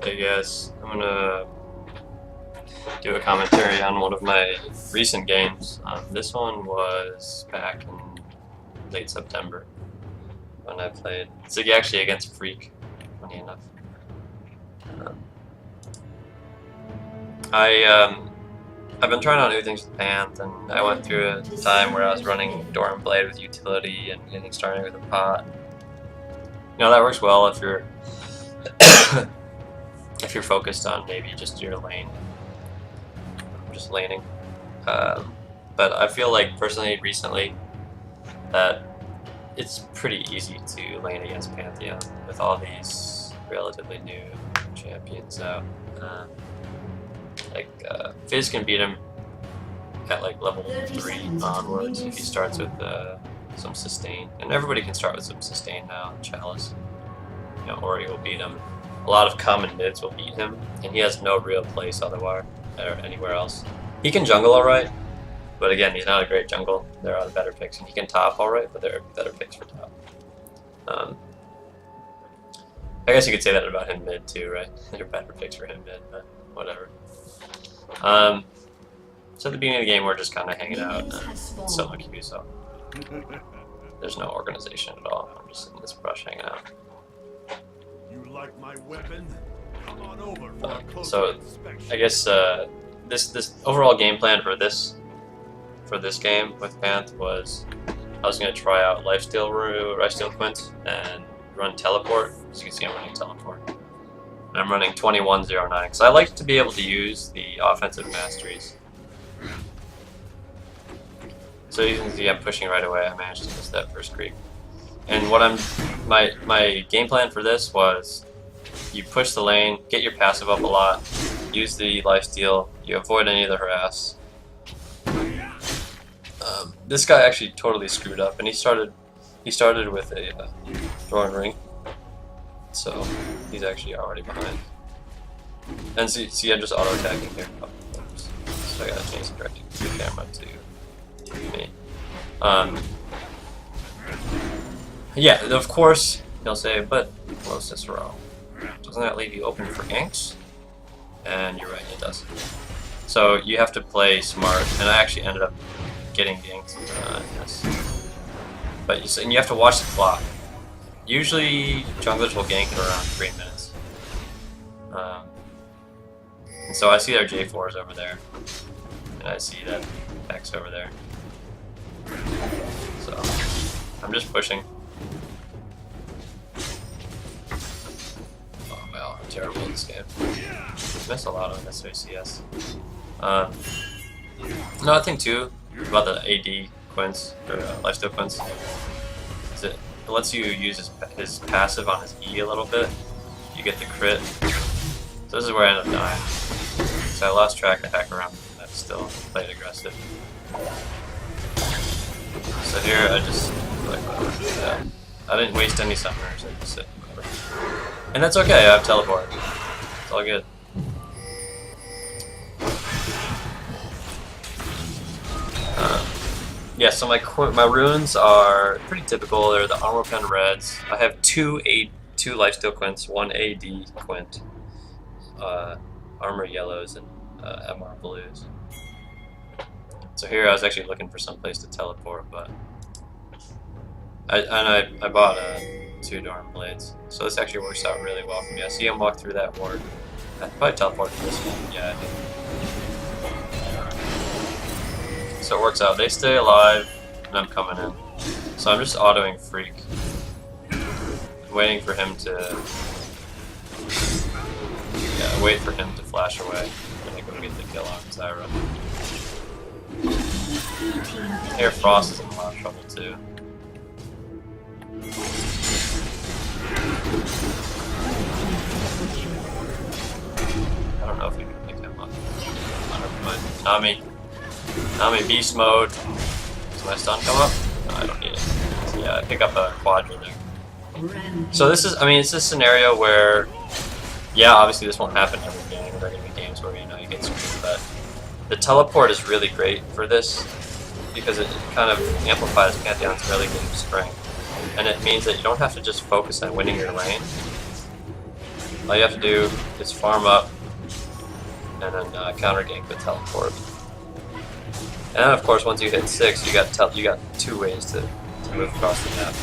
Hey guys, I'm gonna do a commentary on one of my recent games. This one was back in late September when I played. It's actually against Freak, funny enough. I've been trying out new things with Panth, and I went through a time where I was running Door and Blade with utility and getting started with a pot. You know, that works well if you're if you're focused on maybe just your lane, just laning. But I feel like personally recently that it's pretty easy to lane against Pantheon with all these relatively new champions out. Fizz can beat him at like level 3 onwards if he starts with some sustain, and everybody can start with some sustain now. Chalice, you know, Ori will beat him. A lot of common mids will beat him, and he has no real place otherwise or anywhere else. He can jungle alright, but again, he's not a great jungle. There are better picks, and he can top alright, but there are better picks for top. I guess you could say that about him mid too, right? There are better picks for him mid, but whatever. So at the beginning of the game, we're just kind of hanging out and solo queue, so there's no organization at all. I'm just in this brush hanging out. You like my weapon? Come on over. So I guess this overall game plan for this game with Panth was I was going to try out lifesteal Quint and run teleport. As you can see, I'm running teleport. And I'm running 2109 because I like to be able to use the offensive masteries. So you can see I'm pushing right away. I managed to miss that first creep. And what my game plan for this was you push the lane, get your passive up a lot, use the lifesteal, you avoid any of the harass. This guy actually totally screwed up, and he started with a throwing ring. So he's actually already behind. And see I'm just auto attacking here. Oh, oops. So I gotta change the camera to me. Yeah, of course he'll say, but LoCicero, doesn't that leave you open for ganks? And you're right, it does. So you have to play smart, and I actually ended up getting ganked. Yes. But you have to watch the clock. Usually junglers will gank in around 3 minutes. And so I see their J4s over there, and I see that X over there. So I'm just pushing. Oh wow, I'm terrible at this game. I miss a lot on this CS. Another thing too about the AD Quints, or lifesteal Quints, is it lets you use his passive on his E a little bit. You get the crit. So this is where I end up dying. So I lost track of hack around, and I still played aggressive. So here I just I didn't waste any summoners. I just sit whatever. And that's okay. I have teleport. It's all good. Yeah, so my runes are pretty typical. They're the armor pen reds. I have two lifesteal Quints, one AD Quint, armor yellows, and MR blues. So here I was actually looking for some place to teleport, but I bought 2 Dorm Blades, so this actually works out really well for me. I see him walk through that ward. I could probably teleport to this one. Yeah, I did. So it works out. They stay alive, and I'm coming in. So I'm just autoing Freak, waiting for him to wait for him to flash away, and I go get the kill on Zyra. Air Frost is in a lot of trouble too. I don't know if we can pick him up. Nami beast mode. Does my stun come up? No, I don't need it. So yeah, I pick up a quadra there. So this is, I mean, it's a scenario where, yeah, obviously this won't happen every game. There are going to be games where, you know, you get screwed, but the teleport is really great for this because it kind of amplifies Pantheon's early game strength. And it means that you don't have to just focus on winning your lane. All you have to do is farm up and then counter gank with teleport. And then of course once you hit 6, you got 2 ways to move across the map.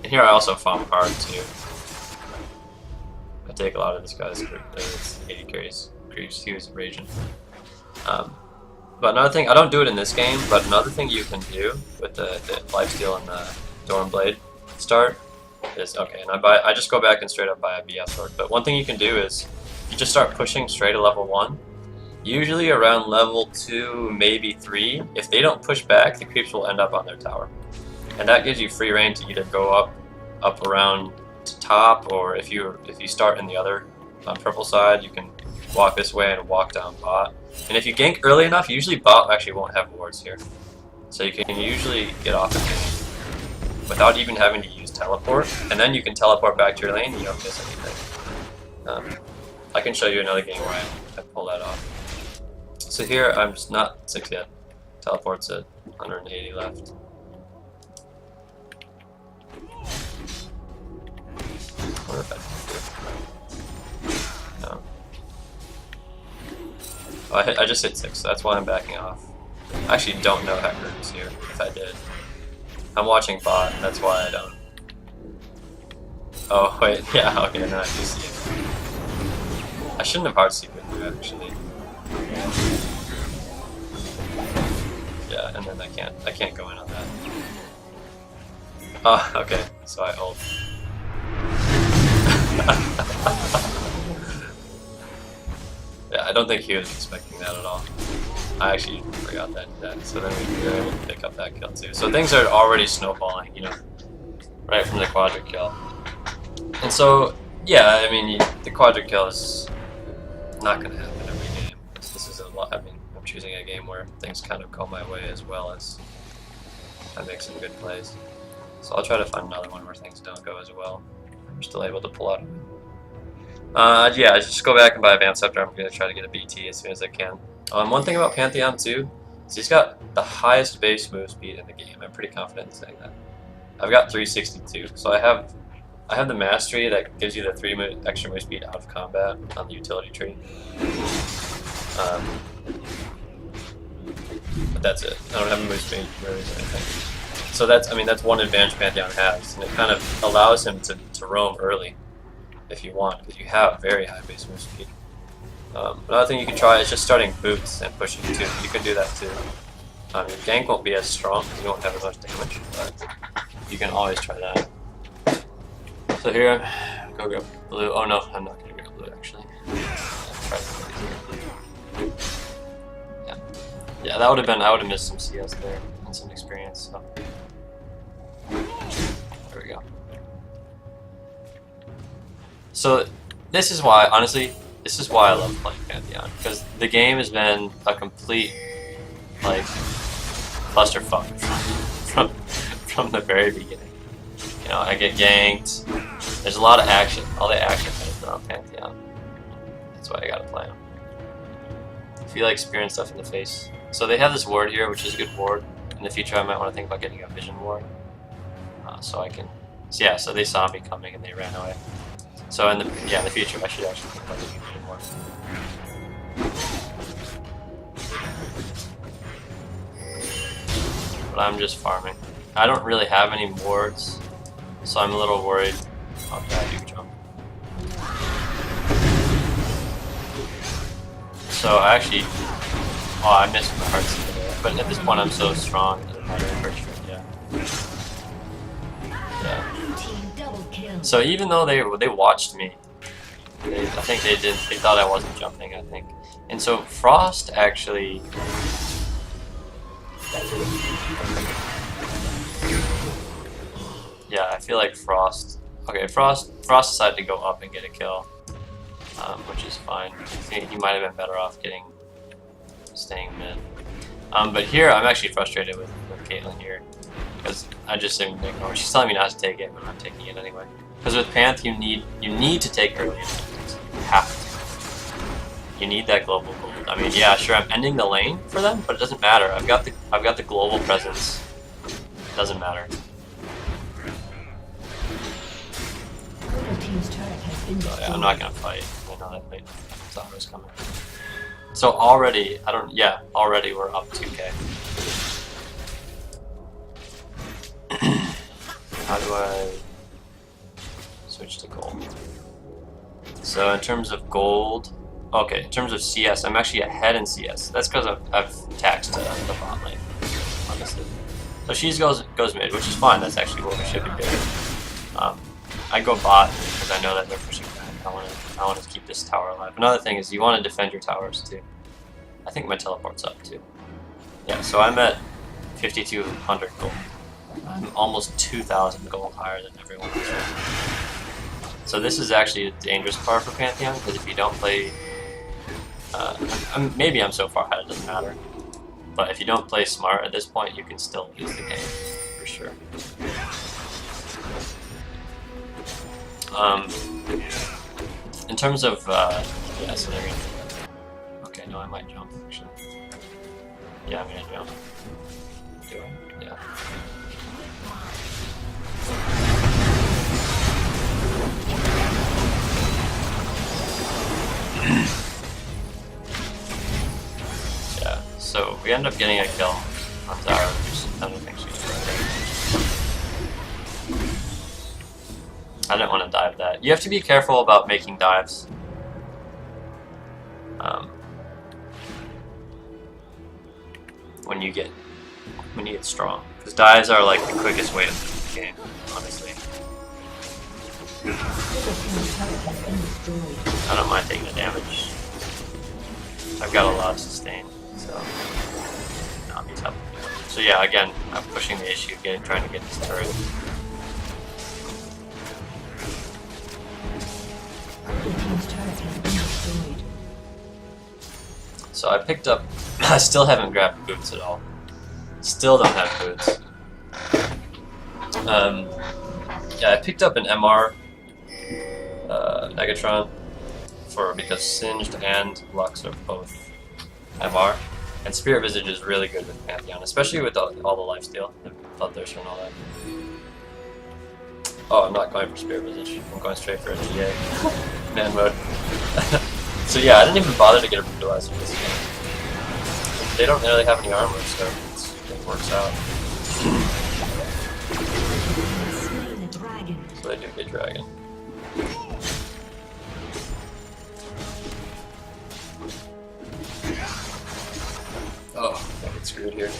And here I also farm hard too. I take a lot of this guy's 80 carries creeps. He was raging. But another thing, I don't do it in this game, but another thing you can do with the lifesteal and the Dorm Blade start is, okay, and I just go back and straight up buy a BF sword. But one thing you can do is you just start pushing straight to level 1. Usually around level 2, maybe 3. If they don't push back, the creeps will end up on their tower. And that gives you free reign to either go up around to top, or if you start in the other purple side, you can walk this way and walk down bot. And if you gank early enough, usually bot actually won't have wards here. So you can usually get off the game without even having to use teleport. And then you can teleport back to your lane and you don't miss anything. I can show you another game where I pull that off. So here, I'm just not 6 yet. Teleport's at 180 left. I wonder if I can do it. No. Oh, I just hit 6, so that's why I'm backing off. I actually don't know Hecker is here, if I did. I'm watching bot, and that's why I don't. Oh, wait, yeah, okay, now I do see it. I shouldn't have hard secret here, actually. Yeah, and then I can't go in on that. Oh, okay, so I ult. Yeah, I don't think he was expecting that at all. I actually forgot that, so then we were able to pick up that kill too. So things are already snowballing, you know, right from the quadra kill. And so, yeah, I mean, the quadra kill is not going to happen every game. This is a lot. I mean, I'm choosing a game where things kind of go my way as well as I make some good plays. So I'll try to find another one where things don't go as well. I'm still able to pull out. Yeah, I just go back and buy a Vamp Scepter. I'm going to try to get a BT as soon as I can. One thing about Pantheon too is he's got the highest base move speed in the game. I'm pretty confident in saying that. I've got 362, so I have the Mastery that gives you the 3 extra move speed out of combat on the utility tree. But that's it. I don't have a move speed or anything. So that's one advantage Pantheon has, and it kind of allows him to roam early if you want, because you have very high base move speed. Another thing you can try is just starting boots and pushing too. You can do that too. Your gank won't be as strong because you won't have as much damage, but you can always try that. So here, go grab blue. Oh no, I'm not going to grab blue actually. Yeah, that would have been. I would have missed some CS there and some experience. So there we go. So this is why, honestly, this is why I love playing Pantheon, because the game has been a complete like clusterfuck from the very beginning. You know, I get ganked. There's a lot of action. All the action is on Pantheon. That's why I gotta play him. If you like spear and stuff in the face. So they have this ward here, which is a good ward. In the future, I might want to think about getting a vision ward. So I can. So yeah, so they saw me coming and they ran away. So in the future, I should actually think about getting a vision ward. But I'm just farming. I don't really have any wards, so I'm a little worried. Okay, I do jump. So I actually, I missed my heart secret there. But at this point, I'm so strong. It doesn't matter for sure. Yeah. So even though they watched me, I think they thought I wasn't jumping. I think, and so Frost actually. Yeah, I feel like Frost. Okay, Frost decided to go up and get a kill, which is fine. I think he might have been better off staying mid. But here I'm actually frustrated with Caitlyn here, because I just didn't ignore. She's telling me not to take it, but I'm taking it anyway. Because with Panth, you need to take early. You have to. You need that global gold. I mean, yeah, sure, I'm ending the lane for them, but it doesn't matter. I've got the global presence. It doesn't matter. team's turret has been So, yeah, destroyed. I'm not gonna fight. I know that late Zara's coming. So already, already we're up 2k. How do I switch to gold? So in terms of gold, okay, in terms of CS, I'm actually ahead in CS. That's because I've taxed the bot lane, honestly. So she goes mid, which is fine. That's actually what we should be doing. I go bot because I know that they're pushing back. I want to keep this tower alive. Another thing is you want to defend your towers too. I think my teleport's up too. Yeah, so I'm at 5,200 gold. I'm almost 2,000 gold higher than everyone else. So this is actually a dangerous part for Pantheon, because if you don't play... maybe I'm so far ahead it doesn't matter. But if you don't play smart at this point, you can still lose the game, for sure. In terms of... yeah, so they're gonna... Okay, no, I might jump, actually. Yeah, I'm gonna jump. Do I? Yeah. Yeah, so we end up getting a kill on Zara, which I don't think she's right. I didn't want to dive that. You have to be careful about making dives. When you get strong, because dives are like the quickest way to win the game, honestly. I don't mind taking the damage. I've got a lot of sustain, so no, he's up. So yeah, again, I'm pushing the issue, trying to get this turret. So I picked up. I still haven't grabbed boots at all. Still don't have boots. Yeah, I picked up an MR Negatron because Singed and Lux are both MR, and Spirit Visage is really good with Pantheon, especially with all the lifesteal, the Bloodthirster and all that. Oh, I'm not going for Spirit Visage. I'm going straight for a GA man mode. So yeah, I didn't even bother to get a brutalizer this game. They don't really have any armor, so it works out. So they do get dragon. Oh, I get screwed here.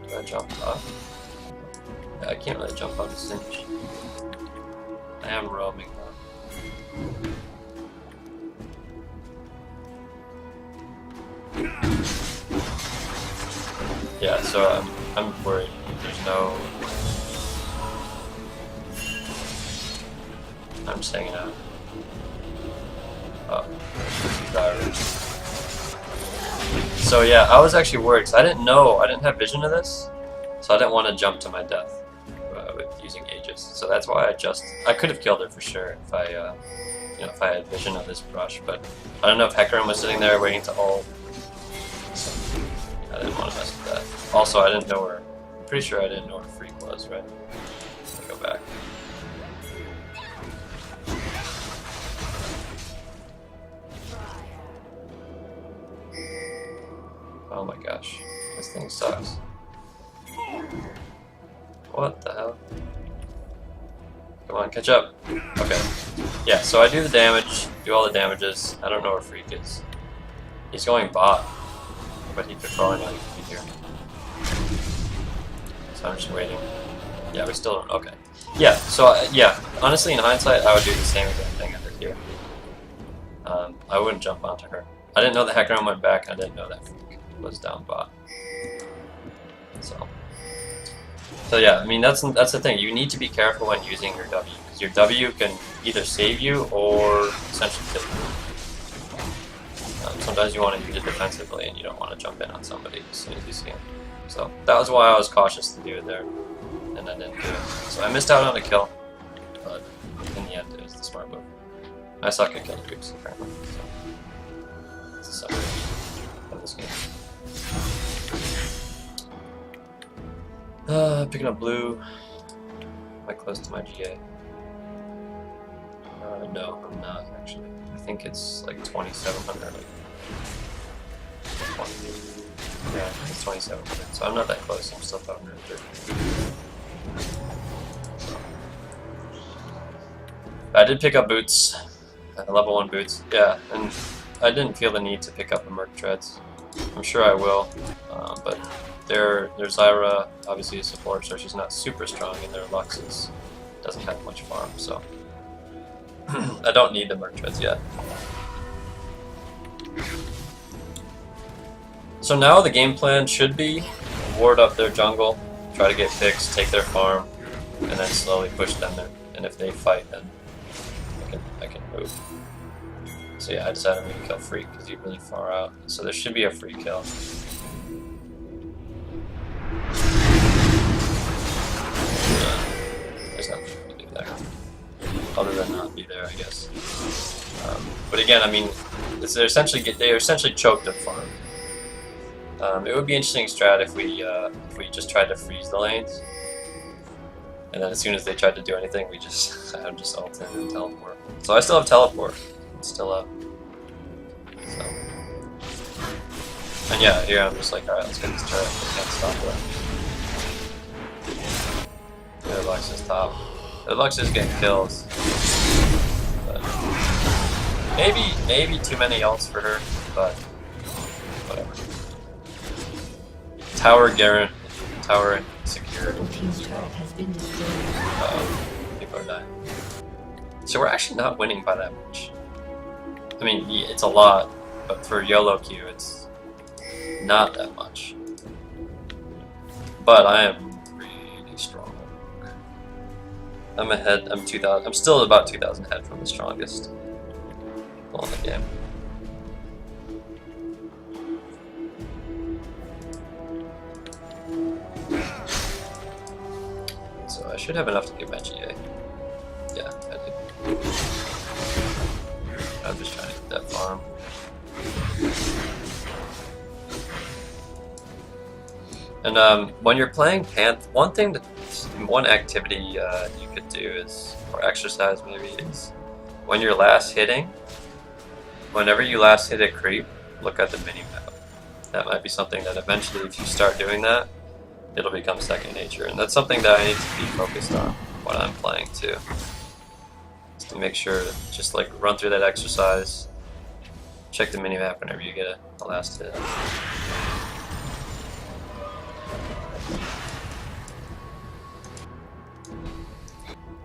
Do I jump off? I can't really jump on a cinch. I am roaming though. Yeah, so I'm worried. There's no... I'm just hanging out. Oh, so yeah, I was actually worried because I didn't have vision of this, so I didn't want to jump to my death with using Aegis. So that's why I could have killed her for sure if I, if I had vision of this brush. But I don't know if Hecarim was sitting there waiting to ult. So I didn't want to mess with that. Also, I didn't know where. I'm pretty sure I didn't know where Freak was, right? Let me go back. Oh my gosh, this thing sucks. What the hell? Come on, catch up. Okay. Yeah, so I do the damage, do all the damages. I don't know where Freak is. He's going bot, but he could probably not even be here. So I'm just waiting. Yeah, we still don't. Okay. Yeah, so yeah, honestly, in hindsight, I would do the same exact thing I did here. I wouldn't jump onto her. I didn't know the Hecarim went back, and I didn't know that Freak was down bot. So yeah, I mean that's the thing. You need to be careful when using your W, because your W can either save you or essentially kill you. Sometimes you want to use it defensively, and you don't want to jump in on somebody as soon as you see him. So that was why I was cautious to do it there, and I didn't do it. So I missed out on a kill, but in the end it was the smart move. I suck at killing creeps apparently. So. the summary of this game. Picking up blue. Am I close to my GA? No, I'm not actually. I think it's like 2,700. Like 20, yeah, I think it's 2,700. So I'm not that close. I'm still 530. I did pick up boots, level 1 boots. Yeah, and I didn't feel the need to pick up the Merc Treads. I'm sure I will, but their Zyra obviously is support, so she's not super strong, and their Lux doesn't have much farm, so I don't need the Merc Treads yet. So now the game plan should be ward up their jungle, try to get picks, take their farm, and then slowly push them there. And if they fight, then I can move. So yeah, I decided I'm gonna kill Freak because he's really far out. So there should be a free kill. There's nothing to do there, other than not be there, I guess. But again, I mean, they're essentially choked at farm. It would be an interesting strat if we just tried to freeze the lanes, and then as soon as they tried to do anything, I would just ult in and teleport. So I still have teleport. It's still up. So. And yeah, here I'm just like, alright, let's get this turret. I can't stop it. The other Lux is top. The Lux is getting kills. But maybe too many ults for her, but whatever. Tower Garen, tower secure. People are dying. So we're actually not winning by that much. I mean, it's a lot, but for YOLO queue, it's not that much. But I am really strong. I'm ahead. I'm 2,000. I'm still about 2,000 ahead from the strongest people in the game. So I should have enough to get my GA. Yeah, I do. I'm just trying to get that farm. And when you're playing Panth, one activity you could do is, or exercise maybe, is when you're last hitting, whenever you last hit a creep, look at the mini-map. That might be something that eventually, if you start doing that, it'll become second nature. And that's something that I need to be focused on when I'm playing too. Just to make sure, just like run through that exercise, check the mini-map whenever you get a last hit.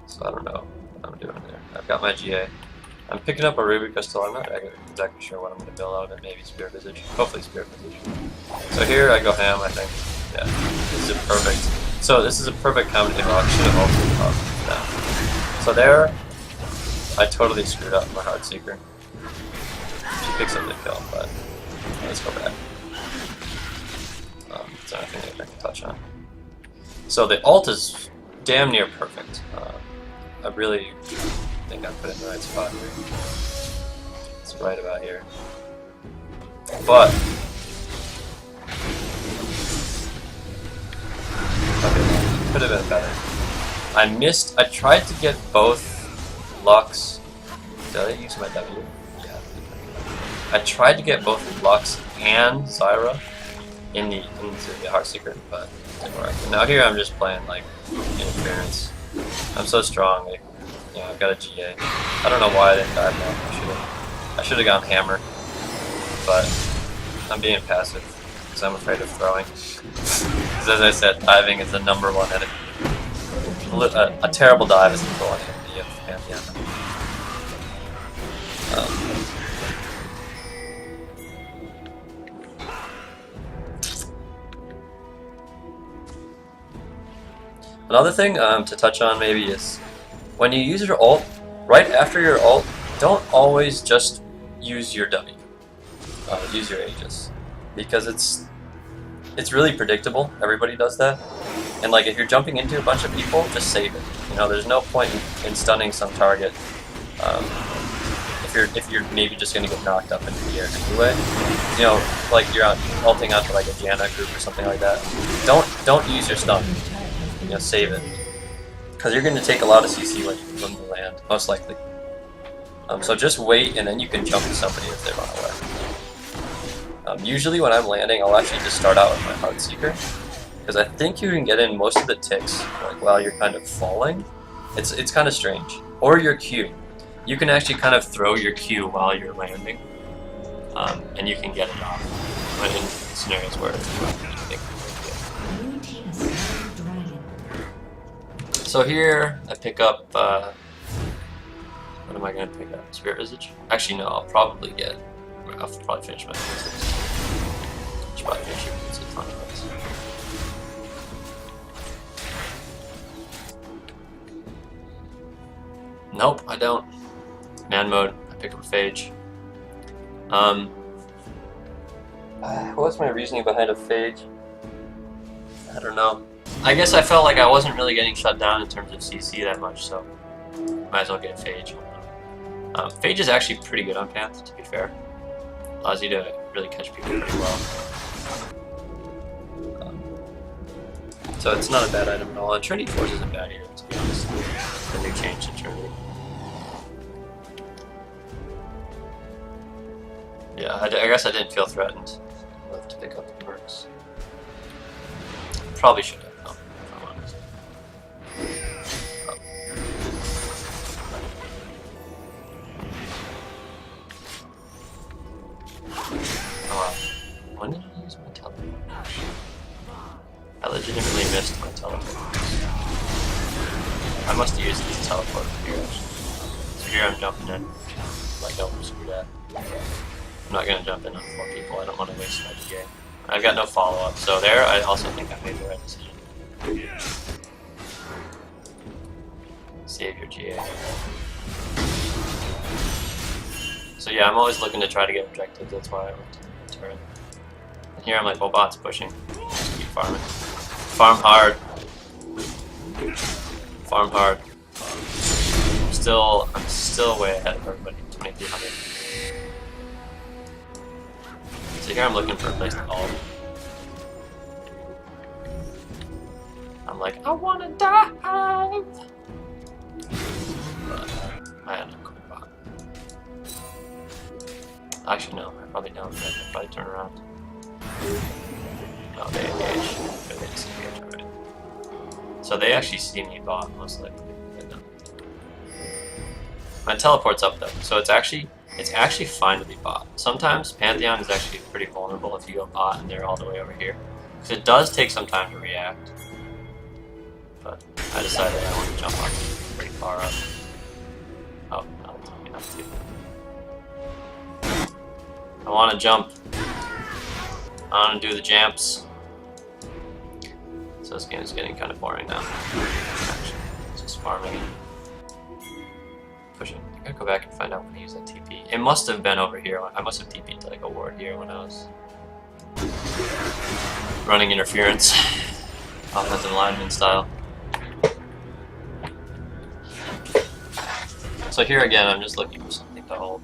So I don't know what I'm doing there. I've got my GA. I'm picking up a Ruby Crystal. I'm not exactly sure what I'm going to build out of it. Maybe Spirit Visage. Hopefully Spirit Visage. So here I go ham, I think. Yeah, this is perfect. So this is a perfect combination. I should have also that. So there, I totally screwed up my Heartseeker. She picks up the kill, but let's go back. Is there anything that I can touch on? So the ult is damn near perfect. I really think I put it in the right spot here. It's right about here. But okay, could have been better. I missed. I tried to get both Lux. Did I use my W? Yeah. I tried to get both Lux and Zyra into the Heartseeker, but it didn't work. And now here I'm just playing like interference. I'm so strong. Like, you know, I've got a GA. I don't know why I didn't dive that. I should have gone hammer, but I'm being passive because I'm afraid of throwing. Because as I said, diving is the #1 enemy. A terrible dive is the #1 enemy of Pantheon. Another thing to touch on maybe is when you use your ult, right after your ult, don't always just use your W. Use your Aegis, because it's really predictable. Everybody does that, and like if you're jumping into a bunch of people, just save it. You know, there's no point in stunning some target if if you're maybe just gonna get knocked up into the air anyway, you know, like you're ulting onto like a Janna group or something like that. Don't use your stun. You know, save it, because you're gonna take a lot of CC when you land, most likely. So just wait, and then you can jump to somebody if they run away. Usually when I'm landing, I'll actually just start out with my Heartseeker, because I think you can get in most of the ticks like while you're kind of falling. It's kind of strange. Or your Q. You can actually kind of throw your Q while you're landing, and you can get it off when in scenarios where you think. So here I pick up. What am I going to pick up? Spirit Visage? Actually, no. I'll probably finish my Visage. Should probably finish your Visage on this. Nope, I don't. Man mode. I pick up a Phage. What's my reasoning behind a Phage? I don't know. I guess I felt like I wasn't really getting shut down in terms of CC that much, so might as well get a Phage. Phage is actually pretty good on Panth, to be fair. Allows you to really catch people pretty well. So it's not a bad item at all. And Trinity Force isn't bad either, to be honest. The new change to Trinity. Yeah, I guess I didn't feel threatened enough to pick up the perks. Probably should have, though, if I'm honest. When did I use my teleport? I legitimately missed my teleport. I must have used the teleport here. So here I'm jumping in. Like, don't screw that. I'm not gonna jump in on 4 people. I don't want to waste my GA. I've got no follow-up. So there, I also think I made the right decision. Save your GA. So yeah, I'm always looking to try to get objectives. That's why I went to the turret. And here I'm like, well, bot's pushing. Just keep farming. Farm hard. Farm hard. I'm still way ahead of everybody. 2300. So here I'm looking for a place to ult. I'm like, I wanna dive! But I had no cool bot. Actually, no, I probably don't. I'd probably turn around. No, they engage. They disengage already. So they actually see me bot, most likely. No. My teleport's up though, so it's actually fine to be bot. Sometimes Pantheon is actually pretty vulnerable if you go bot and they're all the way over here. Because it does take some time to react. But I decided I want to jump on pretty far up. Oh, no, it's not enough to. I want to jump. I want to do the jumps. So this game is getting kind of boring now. Actually, just farming. Pushing. I gotta go back and find out when I use that TP. It must have been over here. I must have TP'd to like a ward here when I was running interference. Offensive lineman style. So here again, I'm just looking for something to hold.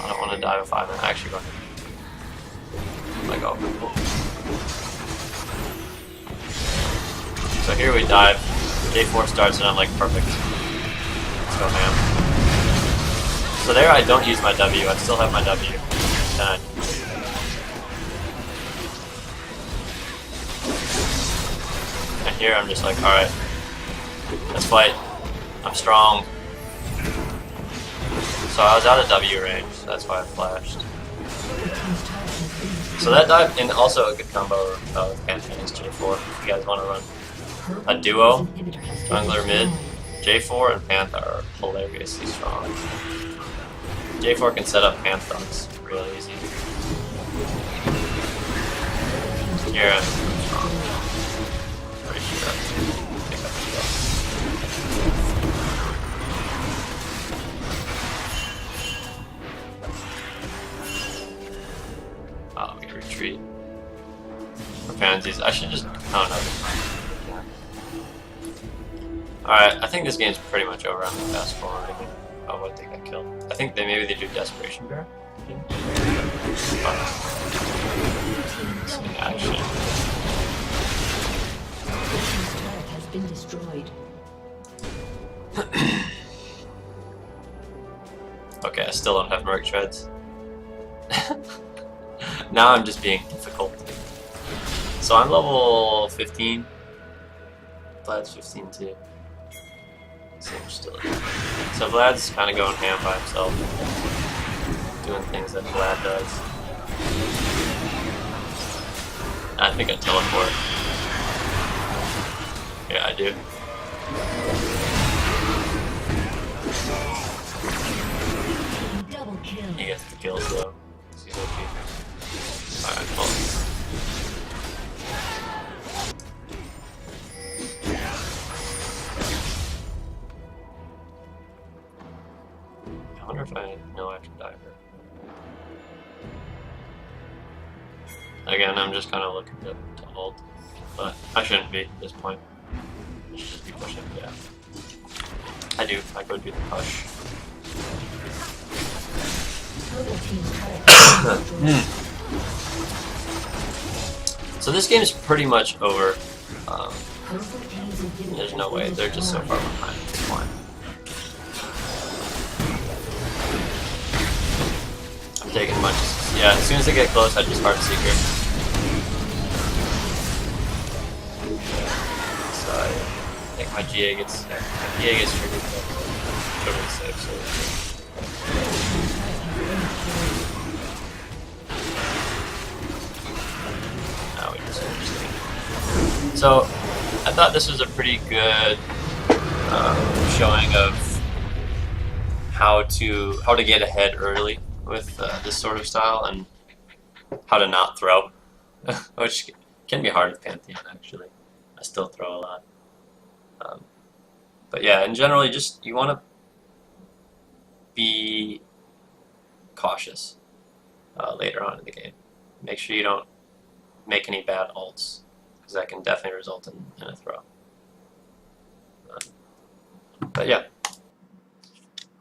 I don't want to dive if I'm actually running. Like, oh, cool. So here we dive. J4 starts and I'm like, perfect. Let's go, man. So there I don't use my W. I still have my W. Then and here I'm just like, alright. Let's fight. I'm strong. So I was out of W range, so that's why I flashed. So that dive, and also a good combo with Pantheon is J4, if you guys want to run a duo, jungler mid, J4 and Panth are hilariously strong. J4 can set up Pantheons real easy. Here I'm strong. Pretty sure I pick up the kill. Oh, we retreat. For pansies, I should just. Oh no. Alright, I think this game's pretty much over. I'm gonna fast forward again. Oh, what, they got killed. I think maybe they do Desperation Bear? Some action. Has been destroyed. Okay, I still don't have Merc Treads. Now I'm just being difficult. So I'm level 15. Vlad's 15 too. So we're still in. So Vlad's kind of going ham by himself. Doing things that Vlad does. I think I teleport. Yeah, I do. Double kill. He gets the kills though. He's OP. Alright, well. I wonder if I know I can dive her. Again, I'm just kind of looking to hold. But I shouldn't be at this point. I should just be pushing, yeah. I do. I go do the push. So this game is pretty much over. There's no way. They're just so far behind at this point. I'm taking much. Yeah, as soon as they get close, I just Heart Seeker. So I think my GA gets triggered. Totally safe. So. Now we just understand. So I thought this was a pretty good showing of how to get ahead early with this sort of style and how to not throw, which can be hard with Pantheon actually. I still throw a lot. But yeah, in general, you want to be cautious later on in the game. Make sure you don't make any bad ults, because that can definitely result in a throw. But yeah,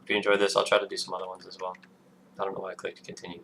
if you enjoyed this, I'll try to do some other ones as well. I don't know why I clicked continue.